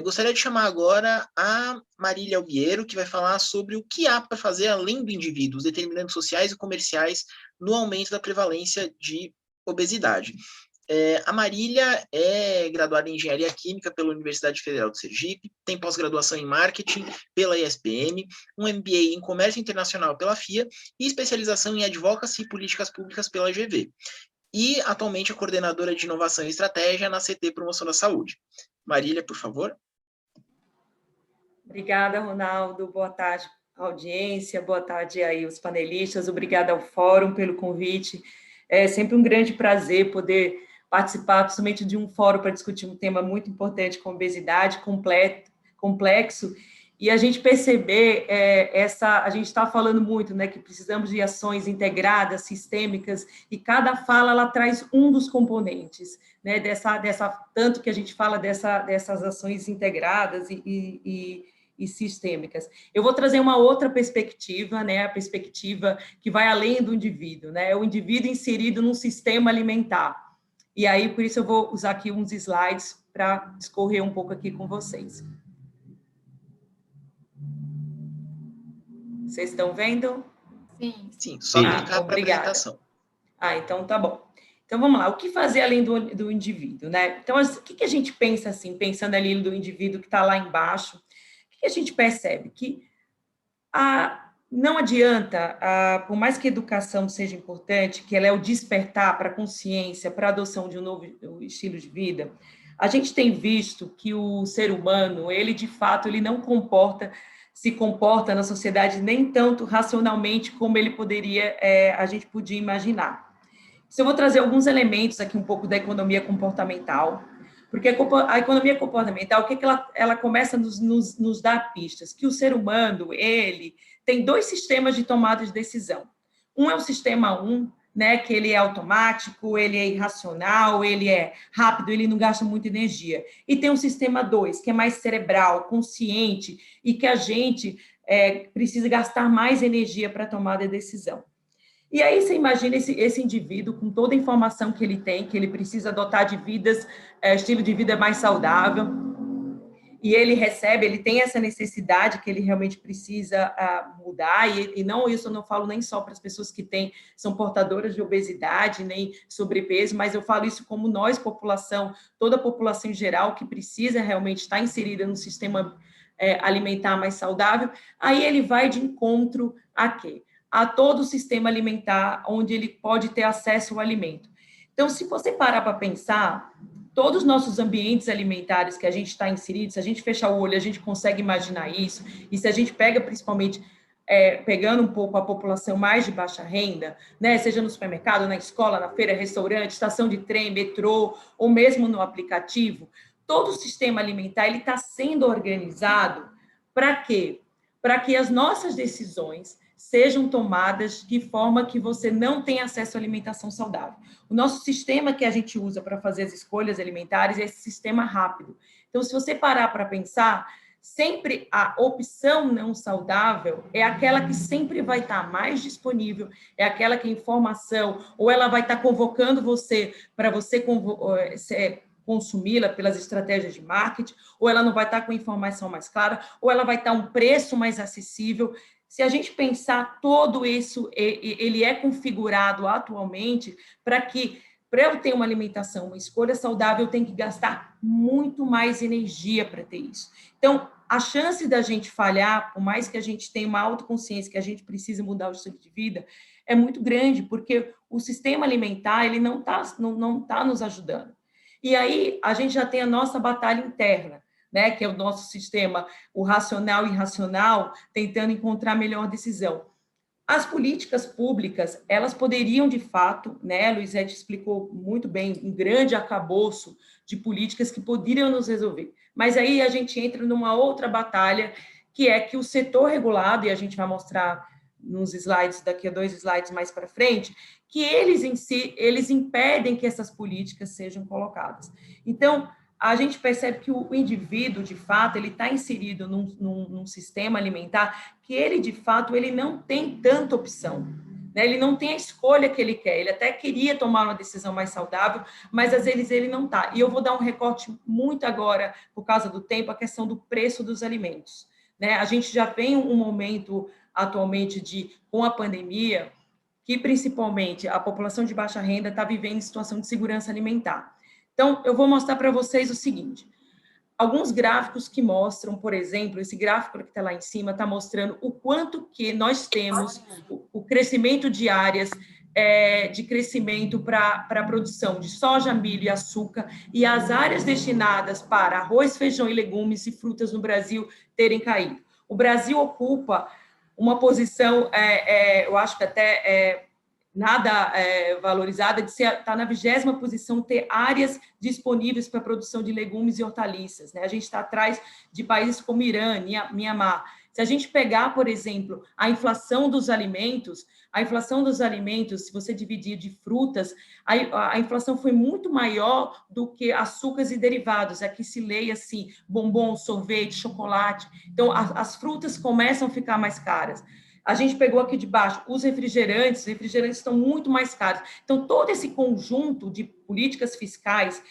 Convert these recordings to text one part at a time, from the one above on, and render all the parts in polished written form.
Gostaria de chamar agora a Marília Albiero, que vai falar sobre o que há para fazer além do indivíduo, os determinantes sociais e comerciais no aumento da prevalência de obesidade. A Marília é graduada em Engenharia Química pela Universidade Federal do Sergipe, tem pós-graduação em Marketing pela ISPM, um MBA em Comércio Internacional pela FIA e especialização em Advocacy e Políticas Públicas pela GV. E atualmente é coordenadora de Inovação e Estratégia na CT Promoção da Saúde. Marília, por favor. Obrigada, Ronaldo. Boa tarde, audiência. Boa tarde aí os panelistas. Obrigada ao Fórum pelo convite. É sempre um grande prazer poder participar, principalmente de um fórum para discutir um tema muito importante como obesidade, complexo, e a gente perceber a gente está falando muito, né, que precisamos de ações integradas, sistêmicas, e cada fala ela traz um dos componentes, né, tanto que a gente fala dessas ações integradas e sistêmicas. Eu vou trazer uma outra perspectiva, né, a perspectiva que vai além do indivíduo, né, o indivíduo inserido num sistema alimentar. E aí, por isso, eu vou usar aqui uns slides para discorrer um pouco aqui com vocês. Vocês estão vendo? Sim, só clicar para apresentação. Então tá bom. Então vamos lá, o que fazer além do indivíduo, né? Então, o que a gente pensa assim, pensando ali do indivíduo que está lá embaixo, o que a gente percebe? Que não adianta, por mais que a educação seja importante, que ela é o despertar para a consciência, para a adoção de um novo estilo de vida, a gente tem visto que o ser humano, ele de fato, ele não se comporta na sociedade nem tanto racionalmente como ele poderia, a gente podia imaginar. Então, eu vou trazer alguns elementos aqui um pouco da economia comportamental, porque a economia comportamental, o que ela começa a nos dar pistas? Que o ser humano, ele tem dois sistemas de tomada de decisão. Um é o sistema 1, né, que ele é automático, ele é irracional, ele é rápido, ele não gasta muita energia. E tem o sistema 2, que é mais cerebral, consciente, e que a gente precisa gastar mais energia para tomar a decisão. E aí você imagina esse indivíduo com toda a informação que ele tem, que ele precisa adotar estilo de vida mais saudável, e ele tem essa necessidade que ele realmente precisa mudar, e não isso eu não falo nem só para as pessoas que são portadoras de obesidade, nem sobrepeso, mas eu falo isso como nós, população, toda a população em geral, que precisa realmente estar inserida no sistema alimentar mais saudável. Aí ele vai de encontro a quê? A todo o sistema alimentar onde ele pode ter acesso ao alimento. Então, se você parar para pensar, todos os nossos ambientes alimentares que a gente está inserido, se a gente fechar o olho, a gente consegue imaginar isso, e se a gente pega principalmente, pegando um pouco a população mais de baixa renda, né, seja no supermercado, na escola, na feira, restaurante, estação de trem, metrô, ou mesmo no aplicativo, todo o sistema alimentar ele está sendo organizado para quê? Para que as nossas decisões sejam tomadas de forma que você não tenha acesso à alimentação saudável. O nosso sistema que a gente usa para fazer as escolhas alimentares é esse sistema rápido. Então, se você parar para pensar, sempre a opção não saudável é aquela que sempre vai estar mais disponível, é aquela que a informação, ou ela vai estar convocando você para você consumi-la pelas estratégias de marketing, ou ela não vai estar com informação mais clara, ou ela vai estar um preço mais acessível. Se a gente pensar todo isso, ele é configurado atualmente para eu ter uma alimentação, uma escolha saudável, eu tenho que gastar muito mais energia para ter isso. Então, a chance da gente falhar, por mais que a gente tenha uma autoconsciência que a gente precisa mudar o estilo de vida, é muito grande, porque o sistema alimentar ele não tá nos ajudando. E aí, a gente já tem a nossa batalha interna, né, que é o nosso sistema, o racional e irracional, tentando encontrar a melhor decisão. As políticas públicas, elas poderiam, de fato, né, a Luizete explicou muito bem, um grande arcabouço de políticas que poderiam nos resolver. Mas aí a gente entra numa outra batalha, que é que o setor regulado, e a gente vai mostrar nos slides, daqui a 2 slides mais para frente, que eles em si, eles impedem que essas políticas sejam colocadas. Então, a gente percebe que o indivíduo, de fato, ele está inserido num sistema alimentar que ele, de fato, ele não tem tanta opção. né? Ele não tem a escolha que ele quer, ele até queria tomar uma decisão mais saudável, mas às vezes ele não está. E eu vou dar um recorte muito agora, por causa do tempo, a questão do preço dos alimentos, né? A gente já vem um momento atualmente com a pandemia, que principalmente a população de baixa renda está vivendo em situação de segurança alimentar. Então, eu vou mostrar para vocês o seguinte, alguns gráficos que mostram, por exemplo, esse gráfico que está lá em cima está mostrando o quanto que nós temos o crescimento de áreas de crescimento para a produção de soja, milho e açúcar, e as áreas destinadas para arroz, feijão e legumes e frutas no Brasil terem caído. O Brasil ocupa uma posição, eu acho que até nada valorizada, de estar na 20ª posição, ter áreas disponíveis para a produção de legumes e hortaliças, né? A gente está atrás de países como Irã, Mianmar. Se a gente pegar, por exemplo, a inflação dos alimentos, se você dividir de frutas, a inflação foi muito maior do que açúcares e derivados. Aqui se leia assim, bombom, sorvete, chocolate. Então, as frutas começam a ficar mais caras. A gente pegou aqui de baixo os refrigerantes estão muito mais caros. Então, todo esse conjunto de políticas fiscais,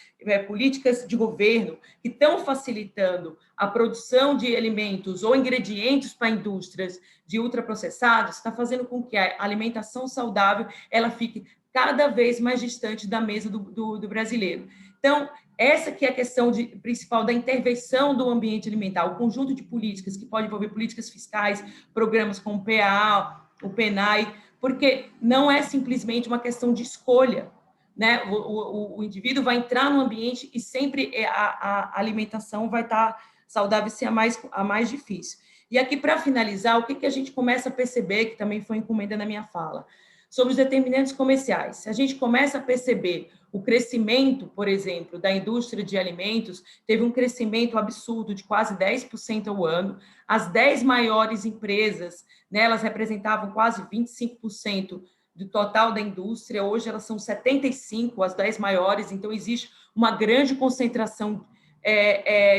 políticas de governo, que estão facilitando a produção de alimentos ou ingredientes para indústrias de ultraprocessados, está fazendo com que a alimentação saudável ela fique cada vez mais distante da mesa do brasileiro. Então, essa que é a questão principal da intervenção do ambiente alimentar, o conjunto de políticas que pode envolver políticas fiscais, programas como o PA, o PENAI, porque não é simplesmente uma questão de escolha, né? O indivíduo vai entrar no ambiente e sempre a alimentação vai estar saudável, ser a mais difícil. E aqui, para finalizar, o que a gente começa a perceber, que também foi encomenda na minha fala, sobre os determinantes comerciais. Se a gente começa a perceber o crescimento, por exemplo, da indústria de alimentos, teve um crescimento absurdo de quase 10% ao ano. As 10 maiores empresas, né, elas representavam quase 25% do total da indústria, hoje elas são 75%, as 10 maiores, então existe uma grande concentração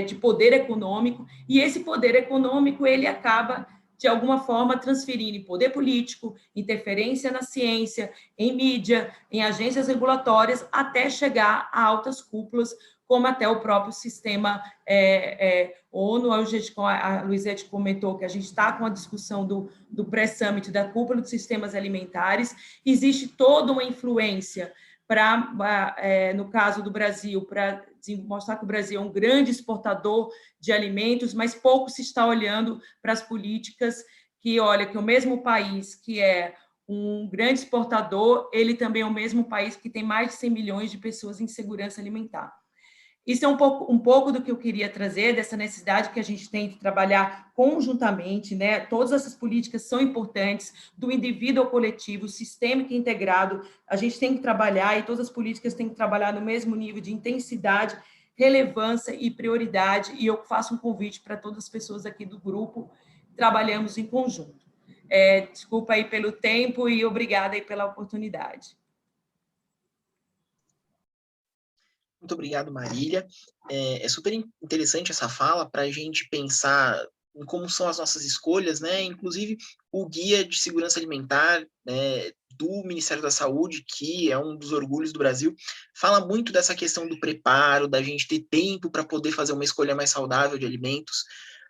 de poder econômico, e esse poder econômico, ele acaba de alguma forma, transferindo em poder político, interferência na ciência, em mídia, em agências regulatórias, até chegar a altas cúpulas, como até o próprio sistema ONU. A Luizete comentou que a gente está com a discussão do pré-summit da cúpula dos sistemas alimentares. Existe toda uma influência no caso do Brasil, para mostrar que o Brasil é um grande exportador de alimentos, mas pouco se está olhando para as políticas que o mesmo país que é um grande exportador, ele também é o mesmo país que tem mais de 100 milhões de pessoas em segurança alimentar. Isso é um pouco do que eu queria trazer, dessa necessidade que a gente tem de trabalhar conjuntamente, né? Todas essas políticas são importantes, do indivíduo ao coletivo, sistêmico e integrado, a gente tem que trabalhar, e todas as políticas têm que trabalhar no mesmo nível de intensidade, relevância e prioridade, e eu faço um convite para todas as pessoas aqui do grupo, trabalhamos em conjunto. Desculpa aí pelo tempo e obrigada aí pela oportunidade. Muito obrigado, Marília. É super interessante essa fala para a gente pensar em como são as nossas escolhas, né? Inclusive o Guia de Segurança Alimentar, né, do Ministério da Saúde, que é um dos orgulhos do Brasil, fala muito dessa questão do preparo, da gente ter tempo para poder fazer uma escolha mais saudável de alimentos,